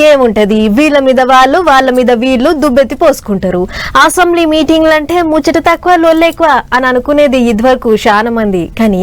ఏముంటది, వీళ్ళ మీద వాళ్ళు వాళ్ళ మీద వీళ్ళు దుబ్బెత్తి పోసుకుంటారు. అసెంబ్లీ మీటింగ్లు అంటే ముచ్చట తక్కువ లొల్లు ఎక్కువ అని అనుకునేది ఇదివరకు చాలా మంది. కానీ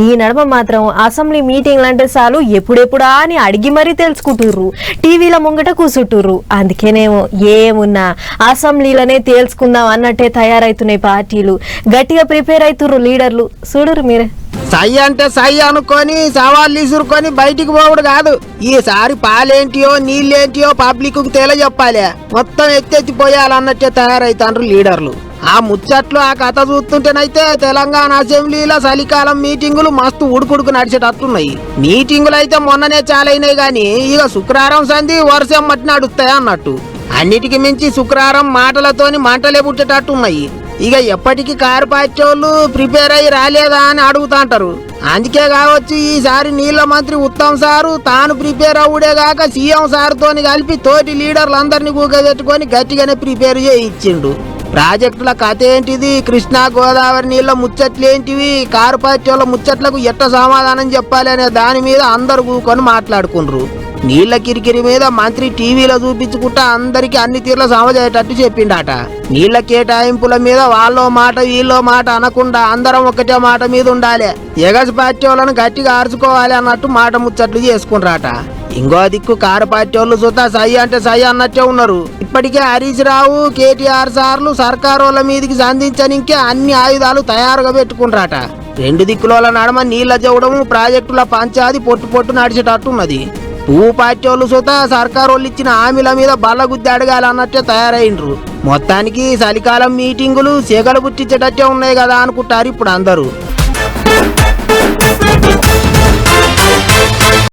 ఈ నడమ మాత్రం అసెంబ్లీ మీటింగ్లు అంటే చాలు ఎప్పుడెప్పుడా అని అడిగి మరీ తెలుసుకుంటుర్రు, టీవీల ముంగట కూసుంటుర్రు. అందుకేనేమో ఏమున్నా అసెంబ్లీలనే తేల్చుకుందాం అన్నట్టే తయారైతున్నాయి పార్టీలు. గట్టిగా ప్రిపేర్ అవుతుర్రు లీడర్లు. చూడురు మీరే. సై అంటే సై అనుకొని సవాళ్ళు ఇసురుకొని బయటికి పోవుడు కాదు. ఈసారి పాలేంటియో నీళ్ళేంటియో పబ్లిక్ తెలియజెప్పాలి. మొత్తం ఎత్తెత్తిపోయాలన్నట్టే తయారైతాండ్రు లీడర్లు. ఆ ముచ్చట్లు ఆ కథ చూస్తుంటేనైతే తెలంగాణ అసెంబ్లీలో చలికాలం మీటింగులు మస్తు ఉడుకుడుకు నడిచేటట్టున్నాయి. మీటింగులు అయితే మొన్ననే చాలైనాయి గాని ఇక శుక్రవారం సంధి వర్షం మట్టి నడుస్తాయి అన్నట్టు. అన్నిటికి మించి శుక్రవారం మాటలతోని మంటలే పుట్టేటట్టున్నాయి. ఇక ఎప్పటికీ కారు పార్టీ వాళ్ళు ప్రిపేర్ అయ్యి రాలేదా అని అడుగుతాంటారు. అందుకే కావచ్చు ఈసారి నీళ్ల మంత్రి ఉత్తమ్ సారు తాను ప్రిపేర్ అవుడే కాక సీఎం సార్తోని కలిపి తోటి లీడర్లందరినీ కూకబెట్టుకొని గట్టిగానే ప్రిపేర్ చేయించిండు. ప్రాజెక్టుల కథ ఏంటిది, కృష్ణా గోదావరి నీళ్ల ముచ్చట్లేంటివి, కారు పార్టీ వాళ్ళ ముచ్చట్లకు ఎట్ట సమాధానం చెప్పాలి అనే దాని మీద అందరు కూకొని మాట్లాడుకుండ్రు. నీళ్ల కిరికిరి మీద మంత్రి టీవీలో చూపించుకుంటా అందరికి అన్ని తీర్ల సమజయ్యేటట్టు చెప్పిండట. నీళ్ల కేటాయింపుల మీద వాళ్ళో మాట వీళ్ళో మాట అనకుండా అందరం ఒకటే మాట మీద ఉండాలి, ఎగసి పార్టీ వాళ్ళను గట్టిగా ఆర్చుకోవాలి అన్నట్టు మాట ముచ్చట్లు చేసుకుంటారట. ఇంకో దిక్కు కారు పార్టీ వాళ్ళు సుతా సై అంటే సై అన్నట్టే ఉన్నారు. ఇప్పటికే హరీష్ రావు కేటీఆర్ సార్లు సర్కారు వాళ్ళ మీదికి సంధించనికే అన్ని ఆయుధాలు తయారుగా పెట్టుకుంటారట. రెండు దిక్కుల నడమ నీళ్ల జవడము ప్రాజెక్టుల పంచాది పొట్టు పొట్టు నడిచేటట్టున్నది. పార్టీ వాళ్ళు సుతా సర్కారు వాళ్ళు ఇచ్చిన హామీల మీద బల్లగుద్ది అడగాలన్నట్టే తయారైండ్రు. మొత్తానికి చలికాలం మీటింగులు సెగలు పుట్టించేటట్టే ఉన్నాయి కదా అనుకుంటారు ఇప్పుడు అందరూ.